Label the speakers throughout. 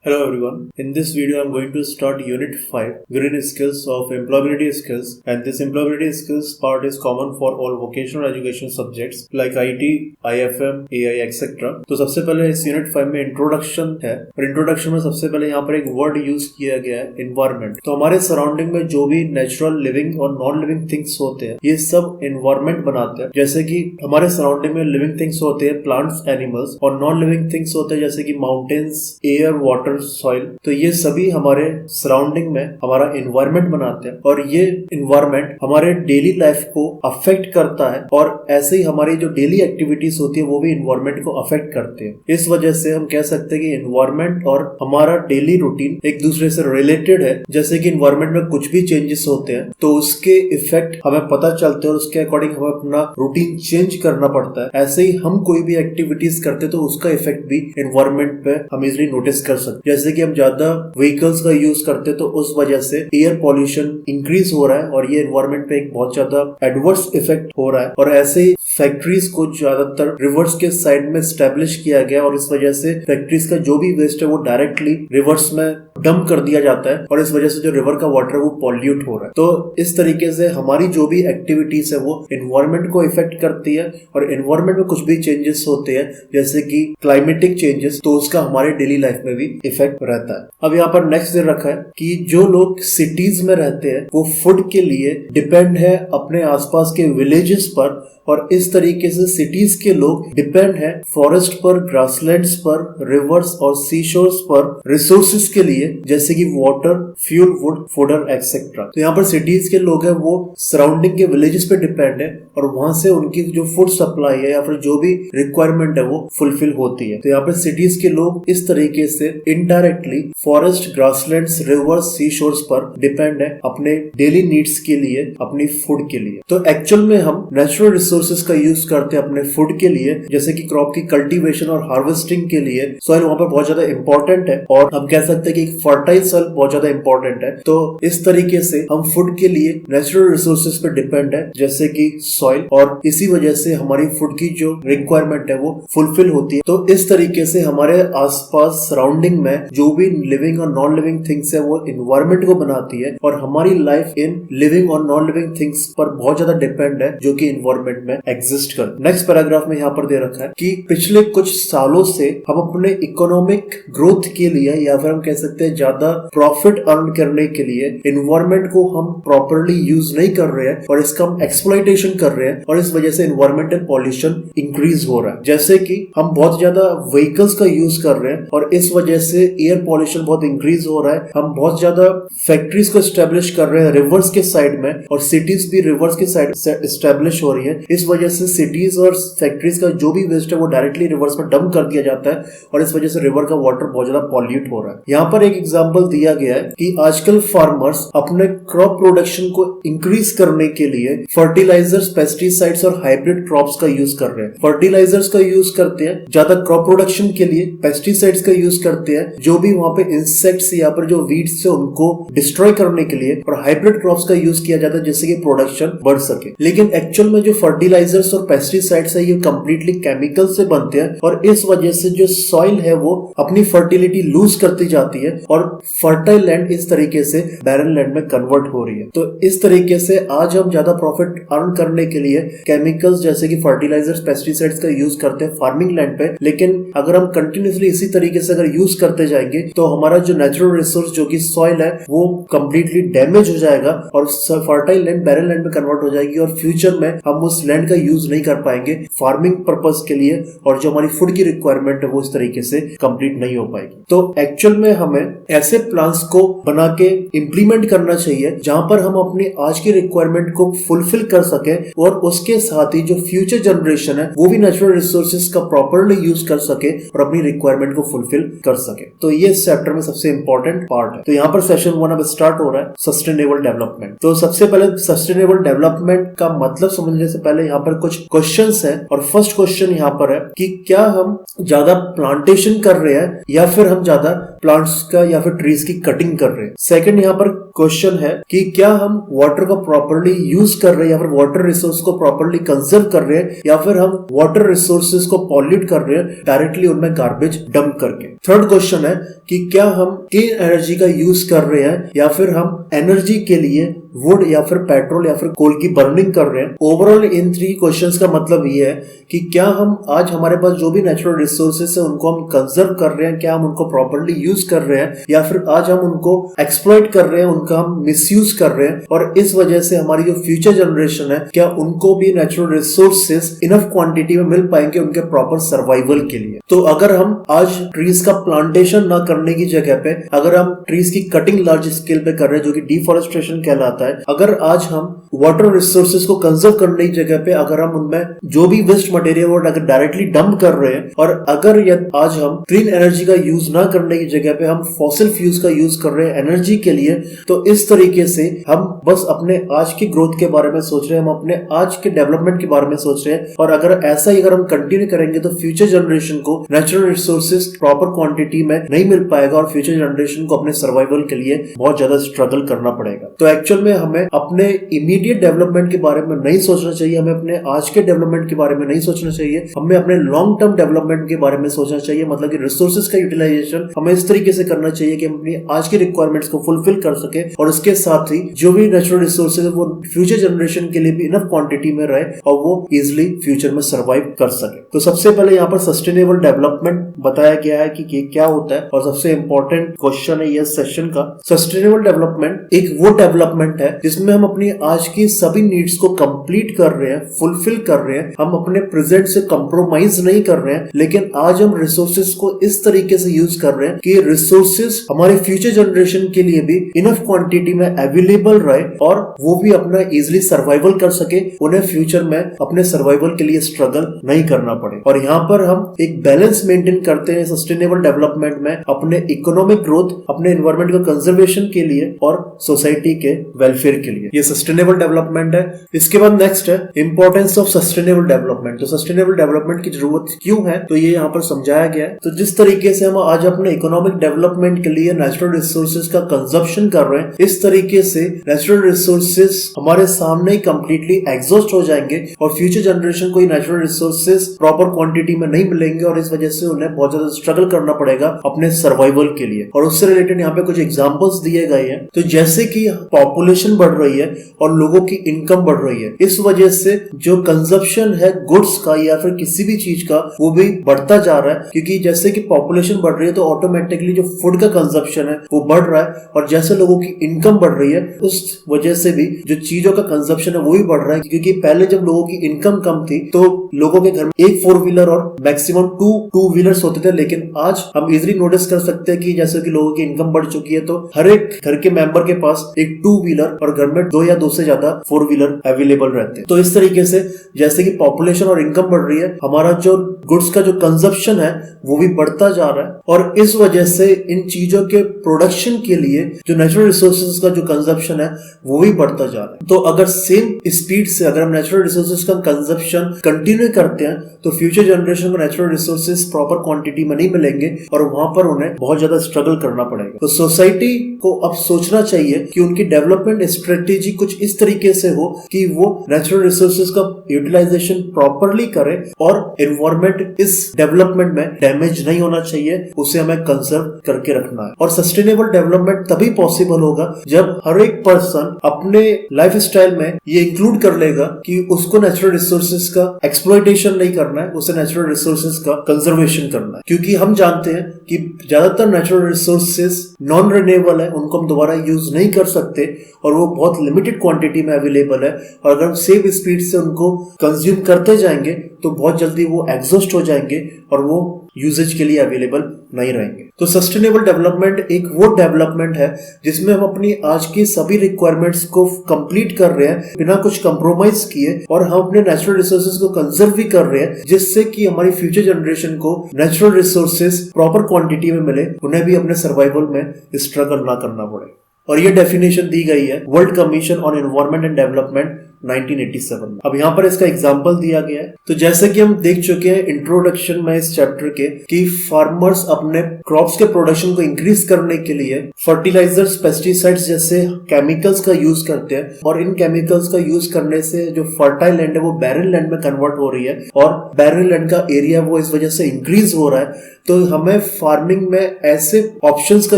Speaker 1: Hello everyone. In this video I'm going to start Unit 5 Green Skills of Employability Skills, and this employability skills part is common for all vocational education subjects like IT, IFM, AI etc. तो सबसे पहले इस unit 5 में introduction है और introduction में सबसे पहले यहाँ पर एक वर्ड यूज किया गया है इन्वायरमेंट। तो हमारे सराउंडिंग में जो भी नेचुरल लिविंग और नॉन लिविंग थिंग्स होते हैं ये सब इन्वायरमेंट बनाते हैं। जैसे कि हमारे सराउंडिंग में लिविंग थिंग्स होते हैं प्लांट्स, एनिमल्स, और नॉन लिविंग थिंग्स होते हैं जैसे कि माउंटेन्स, एयर, वाटर, सॉइल। तो ये सभी हमारे सराउंडिंग में हमारा एनवायरनमेंट बनाते हैं और ये एनवायरनमेंट हमारे डेली लाइफ को अफेक्ट करता है और ऐसे ही हमारी जो डेली एक्टिविटीज होती है वो भी एनवायरनमेंट को अफेक्ट करते हैं। इस वजह से हम कह सकते हैं कि एनवायरनमेंट और हमारा डेली रूटीन एक दूसरे से रिलेटेड है। जैसे कि एनवायरनमेंट में कुछ भी चेंजेस होते हैं तो उसके इफेक्ट हमें पता चलते हैं और उसके अकॉर्डिंग हमें अपना रूटीन चेंज करना पड़ता है। ऐसे ही हम कोई भी एक्टिविटीज करते हैं तो उसका इफेक्ट भी एनवायरनमेंट पे हम इजिली नोटिस कर सकते हैं। जैसे कि हम ज्यादा व्हीकल्स का यूज करते हैं तो उस वजह से एयर पॉल्यूशन इंक्रीज हो रहा है और ये एनवायरनमेंट पे एक बहुत ज्यादा एडवर्स इफेक्ट हो रहा है। और ऐसे ही फैक्ट्रीज को ज्यादातर रिवर्स के साइड में स्टैब्लिश किया गया और इस वजह से फैक्ट्रीज का जो भी वेस्ट है वो डायरेक्टली रिवर्स में डंप कर दिया जाता है और इस वजह से जो रिवर का वाटर है वो पॉल्यूट हो रहा है। तो इस तरीके से हमारी जो भी एक्टिविटीज है वो एनवायरनमेंट को इफेक्ट करती है और एनवायरनमेंट में कुछ भी चेंजेस होते हैं जैसे कि क्लाइमेटिक चेंजेस तो उसका हमारे डेली लाइफ में भी इफेक्ट रहता है। अब यहाँ पर नेक्स्ट दे रखा है कि जो लोग सिटीज में रहते हैं वो फूड के लिए डिपेंड है अपने आसपास के विलेजेस पर और इस तरीके से सिटीज के लोग डिपेंड है फॉरेस्ट पर, ग्रासलैंड्स पर, रिवर्स और सी शोर्स पर रिसोर्सेज के लिए जैसे कि water, fuel, would, fodder etcetera. तो यहाँ पर सिटीज के लोग हैं वो सराउंडिंग के विलेजेस पे डिपेंड है और वहां से उनकी जो फूड सप्लाई है या फिर जो भी रिक्वायरमेंट है वो फुलफिल होती है। तो यहाँ पर सिटीज के लोग इस तरीके से इनडायरेक्टली फॉरेस्ट, ग्रासलैंड्स, रिवर्स, सी शोर्स पर डिपेंड है अपने डेली नीड्स के लिए, अपनी फूड के लिए। तो एक्चुअल में हम नेचुरल रिसोर्सेज का यूज करते हैं अपने फूड के लिए जैसे कि क्रॉप की कल्टीवेशन और हार्वेस्टिंग के लिए। सॉइल वहां पर बहुत ज्यादा इंपॉर्टेंट है और हम कह सकते हैं कि फर्टाइल सॉइल बहुत ज्यादा इंपॉर्टेंट है। तो इस तरीके से हम फूड के लिए नेचुरल रिसोर्सेज पे डिपेंड है जैसे कि सॉइल और इसी वजह से हमारी फूड की जो रिक्वायरमेंट है वो फुलफिल होती है। तो इस तरीके से हमारे आसपास सराउंडिंग में जो भी लिविंग और नॉन लिविंग थिंग्स है वो एनवायरनमेंट को बनाती है और हमारी लाइफ इन लिविंग और नॉन लिविंग थिंग्स पर बहुत ज्यादा डिपेंड है जो कि एनवायरनमेंट में एग्जिस्ट कर। नेक्स्ट पैराग्राफ में यहाँ पर दे रखा है कि पिछले कुछ सालों से हम अपने इकोनॉमिक ग्रोथ के लिए या फिर हम कह सकते हैं ज्यादा प्रॉफिट अर्न करने के लिए एनवायरनमेंट को हम प्रॉपरली यूज नहीं कर रहे हैं और इसका हम एक्सप्लॉइटेशन कर रहे हैं और इस वजह से एनवायरमेंटल पॉल्यूशन इंक्रीज हो रहा है। जैसे कि हम बहुत ज्यादा व्हीकल्स का यूज कर रहे हैं और इस वजह से एयर पॉल्यूशन बहुत इंक्रीज हो रहा है। हम बहुत ज्यादा फैक्ट्रीज को एस्टेब्लिश कर रहे हैं रिवर्स के साइड में और सिटीज भी रिवर्स के साइड से एस्टेब्लिश हो रही है। इस वजह से सिटीज और फैक्ट्रीज का जो भी वेस्ट है वो डायरेक्टली रिवर्स में डंप कर दिया जाता है और इस वजह से रिवर का वाटर बहुत ज्यादा पॉल्यूट हो रहा है। यहाँ पर एक एग्जांपल दिया गया है कि आजकल फार्मर्स अपने क्रॉप प्रोडक्शन को इंक्रीज करने के लिए फर्टिलाइजर्स, पेस्टिसाइड्स और हाइब्रिड क्रॉप्स का यूज कर रहे हैं। फर्टिलाइजर्स का यूज करते हैं ज्यादा क्रॉप प्रोडक्शन के लिए, पेस्टिसाइड्स का यूज करते हैं जो भी वहां पे इंसेक्ट्स या पर जो वीड्स है उनको डिस्ट्रॉय करने के लिए, और हाइब्रिड क्रॉप्स का यूज किया जाता है जिससे कि प्रोडक्शन बढ़ सके। लेकिन एक्चुअल में जो फर्टिलाइजर्स और पेस्टिसाइड्स है ये कंप्लीटली केमिकल से बनते हैं और इस वजह से जो सॉइल है वो अपनी फर्टिलिटी लूज करती जाती है और फर्टाइल लैंड इस तरीके से बैरन लैंड में कन्वर्ट हो रही है। तो इस तरीके से आज हम ज्यादा प्रॉफिट अर्न करने के लिए केमिकल्स जैसे कि फर्टिलाइजर्स, पेस्टिसाइड्स का यूज करते हैं फार्मिंग लैंड पे। लेकिन अगर हम कंटिन्यूसली इसी तरीके से अगर यूज करते जाएंगे तो हमारा जो नेचुरल रिसोर्स जो कि सॉइल है वो कंप्लीटली डैमेज हो जाएगा और फर्टाइल लैंड बैरन लैंड में कन्वर्ट हो जाएगी और फ्यूचर में हम उस लैंड का यूज नहीं कर पाएंगे फार्मिंग पर्पस के लिए और जो हमारी फूड की रिक्वायरमेंट है वो इस तरीके से कंप्लीट नहीं हो पाएगी। तो एक्चुअल में हमें ऐसे प्लान्स को बना के इम्प्लीमेंट करना चाहिए जहां पर हम अपनी आज की रिक्वायरमेंट को फुलफिल कर सके और उसके साथ ही जो फ्यूचर जनरेशन है वो भी नेचुरल रिसोर्सेज का प्रॉपरली यूज कर सके और अपनी रिक्वायरमेंट को फुलफिल कर सके। तो ये इस चैप्टर में सबसे इंपॉर्टेंट पार्ट है। तो यहाँ पर सेशन 1 अब स्टार्ट हो रहा है, सस्टेनेबल डेवलपमेंट। तो सबसे पहले सस्टेनेबल डेवलपमेंट का मतलब समझने से पहले यहाँ पर कुछ क्वेश्चंस हैं और फर्स्ट क्वेश्चन यहाँ पर है कि क्या हम ज्यादा प्लांटेशन कर रहे हैं या फिर हम ज्यादा प्लांट्स का या फिर ट्रीज की कटिंग कर रहे हैं। सेकंड यहाँ पर क्वेश्चन है कि क्या हम वाटर को प्रॉपर्ली यूज कर रहे हैं या फिर वाटर रिसोर्स को प्रॉपर्ली कंजर्व कर रहे हैं या फिर हम वाटर रिसोर्सेज को पॉल्यूट कर रहे हैं डायरेक्टली उनमें गार्बेज डंप करके। थर्ड क्वेश्चन है कि क्या हम क्लीन एनर्जी का यूज कर रहे हैं या फिर हम एनर्जी के लिए वुड या फिर पेट्रोल या फिर कोल की बर्निंग कर रहे हैं। ओवरऑल इन 3 क्वेश्चंस का मतलब ये है कि क्या हम आज हमारे पास जो भी नेचुरल रिसोर्सेस है उनको हम कंजर्व कर रहे हैं, क्या हम उनको प्रॉपर्ली यूज कर रहे हैं या फिर आज हम उनको एक्सप्लॉइट कर रहे हैं, उनका हम मिसयूज कर रहे हैं और इस वजह से हमारी जो फ्यूचर जनरेशन है क्या उनको भी नेचुरल रिसोर्सेस इनफ क्वांटिटी में मिल पाएंगे उनके प्रॉपर सर्वाइवल के लिए। तो अगर हम आज ट्रीज का प्लांटेशन ना करने की जगह पे अगर हम ट्रीज की कटिंग लार्ज स्केल पे कर रहे हैं जो कि डिफॉरेस्टेशन कहलाता है, अगर आज हम वाटर रिसोर्सेज को कंजर्व करने की जगह पे अगर हम उनमें जो भी वेस्ट मटेरियल वो अगर डायरेक्टली डंप कर रहे हैं और अगर आज हम क्लीन एनर्जी का यूज ना करने की जगह पे हम फॉसिल फ्यूल्स का यूज कर रहे हैं एनर्जी के लिए, तो इस तरीके से हम बस अपने आज की ग्रोथ के बारे में सोच रहे हैं, हम अपने आज के डेवलपमेंट के बारे में सोच रहे हैं और अगर ऐसा ही अगर हम कंटिन्यू करेंगे तो फ्यूचर जनरेशन को नेचुरल रिसोर्सेज प्रॉपर क्वांटिटी में नहीं मिल पाएगा और फ्यूचर जनरेशन को अपने सर्वाइवल के लिए बहुत ज्यादा स्ट्रगल करना पड़ेगा। तो एक्चुअल में हमें अपने इमीडिएट डेवलपमेंट के बारे में नहीं सोचना चाहिए, हमें अपने आज के डेवलपमेंट के बारे में नहीं सोचना चाहिए, हमें अपने लॉन्ग टर्म डेवलपमेंट के बारे में सोचना चाहिए। मतलब कि रिसोर्सेज का यूटिलाइजेशन हमें इस तरीके से करना चाहिए कि हम अपनी आज की रिक्वायरमेंट्स को फुलफिल कर सके और इसके साथ ही जो भी नेचुरल रिसोर्सेज है वो फ्यूचर जनरेशन के लिए भी इनफ क्वांटिटी में रहे और वो इजिली फ्यूचर में सर्वाइव कर सके। तो सबसे पहले यहाँ पर सस्टेनेबल डेवलपमेंट बताया गया है कि क्या होता है और सबसे इंपॉर्टेंट क्वेश्चन है ये सेशन का। सस्टेनेबल डेवलपमेंट एक वो डेवलपमेंट है जिसमें हम अपनी आज की सभी नीड्स को कंप्लीट कर रहे हैं, फुलफिल कर रहे हैं, हम अपने प्रेजेंट से कंप्रोमाइज नहीं कर रहे हैं, लेकिन आज हम रिसोर्सेज को इस तरीके से यूज कर रहे हैं कि रिसोर्सेज हमारे फ्यूचर जनरेशन के लिए भी इनफ क्वांटिटी में अवेलेबल रहे और वो भी अपना इजिली सर्वाइवल कर सके, उन्हें फ्यूचर में अपने सर्वाइवल के लिए स्ट्रगल नहीं करना पड़े। और यहाँ पर हम एक बैलेंस मेंटेन करते हैं सस्टेनेबल डेवलपमेंट में अपने इकोनॉमिक ग्रोथ, अपने एनवायरमेंट का कंजर्वेशन के लिए और सोसाइटी के वेलफेयर के लिए। ये सस्टेनेबल डेवलपमेंट है। इसके बाद नेक्स्ट है इंपॉर्टेंस ऑफ सस्टेनेबल डेवलपमेंट। तो सस्टेनेबल डेवलपमेंट की जरूरत क्यों है तो ये यहाँ पर समझाया गया है। तो जिस तरीके से हम आज अपने इकोनॉमिक डेवलपमेंट के लिए नेचुरल रिसोर्सेज का कंजप्शन कर रहे हैं, इस तरीके से नेचुरल रिसोर्सेज हमारे सामने ही कंप्लीटली एग्जॉस्ट हो जाएंगे और फ्यूचर जनरेशन को नेचुरल रिसोर्सेज प्रॉपर क्वांटिटी में नहीं मिलेंगे और इस वजह से उन्हें बहुत ज्यादा स्ट्रगल करना पड़ेगा अपने सर्वाइवल के लिए। और उससे रिलेटेड यहाँ पे कुछ एग्जांपल्स दिए गए हैं। तो जैसे कि पॉपुलेशन बढ़ रही है और लोगों की इनकम बढ़ रही है, इस वजह से जो कंजप्शन है गुड्स का या फिर किसी भी चीज का वो भी बढ़ता जा रहा है, क्योंकि जैसे कि पॉपुलेशन बढ़ रही है तो ऑटोमेटिकली जो फूड का कंजप्शन है वो बढ़ रहा है और जैसे लोगों की इनकम बढ़ रही है उस वजह से भी जो चीजों का कंजप्शन है वो भी बढ़ रहा है। क्योंकि पहले जब लोगों की इनकम कम थी तो लोगों के घर में एक 4 व्हीलर और मैक्सिमम 2 व्हीलर्स होते थे, लेकिन आज हम इजिली नोटिस कर सकते हैं कि जैसे कि लोगों की इनकम बढ़ चुकी है तो हर एक घर के मेंबर के पास एक 2 व्हीलर और घर में 2 या 2 से ज्यादा 4 व्हीलर अवेलेबल रहते हैं। तो इस तरीके से जैसे कि पॉपुलेशन और इनकम बढ़ रही है, हमारा जो गुड्स का जो कंजप्शन है वो भी बढ़ता जा रहा है और इस वजह से इन चीजों के प्रोडक्शन के लिए जो नेचुरल रिसोर्सेज का जो कंजप्शन है वो भी बढ़ता जा रहा है। तो अगर सेम स्पीड से अगर हम नेचुरल रिसोर्सेज का कंजप्शन कंटिन्यू करते हैं तो फ्यूचर जनरेशन को नेचुरल रिसोर्सेज प्रॉपर क्वांटिटी में नहीं मिलेंगे और वहां पर उन्हें बहुत ज्यादा स्ट्रगल करना पड़ेगा। तो सोसाइटी को अब सोचना चाहिए कि उनकी डेवलपमेंट स्ट्रेटेजी कुछ इस तरीके से हो कि वो नेचुरल रिसोर्सेज का यूटिलाइजेशन प्रॉपरली करे और एनवायरमेंट इस डेवलपमेंट में डैमेज नहीं होना चाहिए, उसे हमें कंजर्व करके रखना है। और सस्टेनेबल डेवलपमेंट तभी पॉसिबल होगा जब हर एक पर्सन अपने लाइफ स्टाइल में ये इंक्लूड कर लेगा कि उसको नेचुरल रिसोर्सेज का एक्सप्लॉइटेशन नहीं करना है, उसे नेचुरल रिसोर्सेज का कंजर्वेशन करना है। क्योंकि हम जानते हैं कि ज्यादातर नेचुरल रिसोर्सेज नॉन रिन्यूएबल है, उनको हम दोबारा यूज नहीं कर सकते और वो बहुत लिमिटेड क्वांटिटी में अवेलेबल है और अगर हम सेम स्पीड से उनको कंज्यूम करते जाएंगे तो बहुत जल्दी वो एग्जॉस्ट हो जाएंगे और वो यूजेज के लिए अवेलेबल नहीं रहेंगे। तो सस्टेनेबल डेवलपमेंट एक वो डेवलपमेंट है जिसमें हम अपनी आज की सभी रिक्वायरमेंट्स को कंप्लीट कर रहे हैं बिना कुछ कंप्रोमाइज किए और हम अपने नेचुरल रिसोर्सेज को कंजर्व भी कर रहे हैं, जिससे कि हमारी फ्यूचर जनरेशन को नेचुरल रिसोर्सेज प्रॉपर क्वांटिटी में मिले, उन्हें भी अपने सर्वाइवल में स्ट्रगल ना करना पड़े। और ये डेफिनेशन दी गई है world commission on environment and development 1987 में। अब यहाँ पर इसका एग्जाम्पल दिया गया है। तो जैसे कि हम देख चुके हैं इंट्रोडक्शन में इस चैप्टर के कि फार्मर्स अपने क्रॉप्स के प्रोडक्शन को इंक्रीज करने के लिए फर्टिलाइजर्स, पेस्टिसाइड्स जैसे केमिकल्स का यूज करते हैं, और इन केमिकल्स का यूज करने से जो फर्टाइल लैंड है वो बैरन लैंड में कन्वर्ट हो रही है, और बैरन लैंड का एरिया वो इस वजह से इंक्रीज हो रहा है। तो हमें फार्मिंग में ऐसे ऑप्शंस का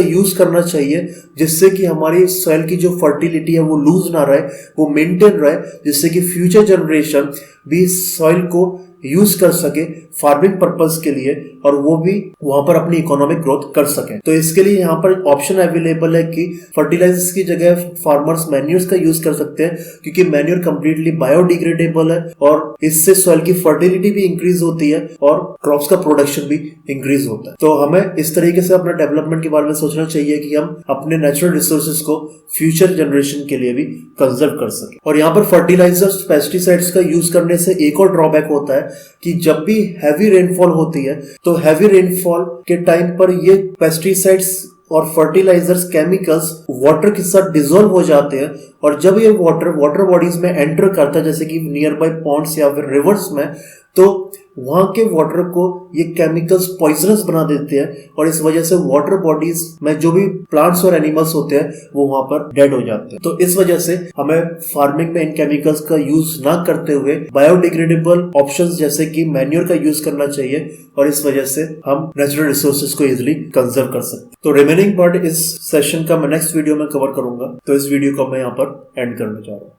Speaker 1: यूज करना चाहिए जिससे कि हमारी सॉइल की जो फर्टिलिटी है वो लूज ना रहे, वो मेंटेन रहे, जिससे कि फ्यूचर जनरेशन भी सॉइल को यूज कर सके फार्मिंग पर्पस के लिए, और वो भी वहां पर अपनी इकोनॉमिक ग्रोथ कर सके। तो इसके लिए यहाँ पर ऑप्शन अवेलेबल है कि फर्टिलाइजर्स की जगह फार्मर्स मैन्यूर्स का यूज कर सकते हैं, क्योंकि मैन्यूर कंप्लीटली बायोडिग्रेडेबल है और इससे सॉइल की फर्टिलिटी भी इंक्रीज होती है और क्रॉप्स का प्रोडक्शन भी इंक्रीज होता है। तो हमें इस तरीके से अपने डेवलपमेंट के बारे में सोचना चाहिए कि हम अपने नेचुरल रिसोर्सेज को फ्यूचर जनरेशन के लिए भी कंजर्व कर सके। और यहाँ पर फर्टिलाइजर्स, पेस्टिसाइड्स का यूज करने से एक और ड्रॉबैक होता है कि जब भी हैवी रेनफॉल होती है तो हैवी रेनफॉल के टाइम पर ये पेस्टिसाइड्स और फर्टिलाइजर्स, केमिकल्स वाटर के साथ डिसॉल्व हो जाते हैं, और जब ये वाटर बॉडीज में एंटर करता है, जैसे कि नियर बाय पॉन्ड्स या फिर रिवर्स में, तो वहां के वाटर को ये केमिकल्स पॉइजनस बना देते हैं, और इस वजह से वाटर बॉडीज में जो भी प्लांट्स और एनिमल्स होते हैं वो वहां पर डेड हो जाते हैं। तो इस वजह से हमें फार्मिंग में इन केमिकल्स का यूज ना करते हुए बायोडिग्रेडेबल ऑप्शंस जैसे कि मैन्योर का यूज करना चाहिए, और इस वजह से हम नेचुरल रिसोर्सेज को इजिली कंजर्व कर सकते हैं। तो रिमेनिंग पार्ट इस सेशन का मैं नेक्स्ट वीडियो में कवर करूंगा, तो इस वीडियो को मैं यहाँ पर एंड करना चाह रहा हूँ।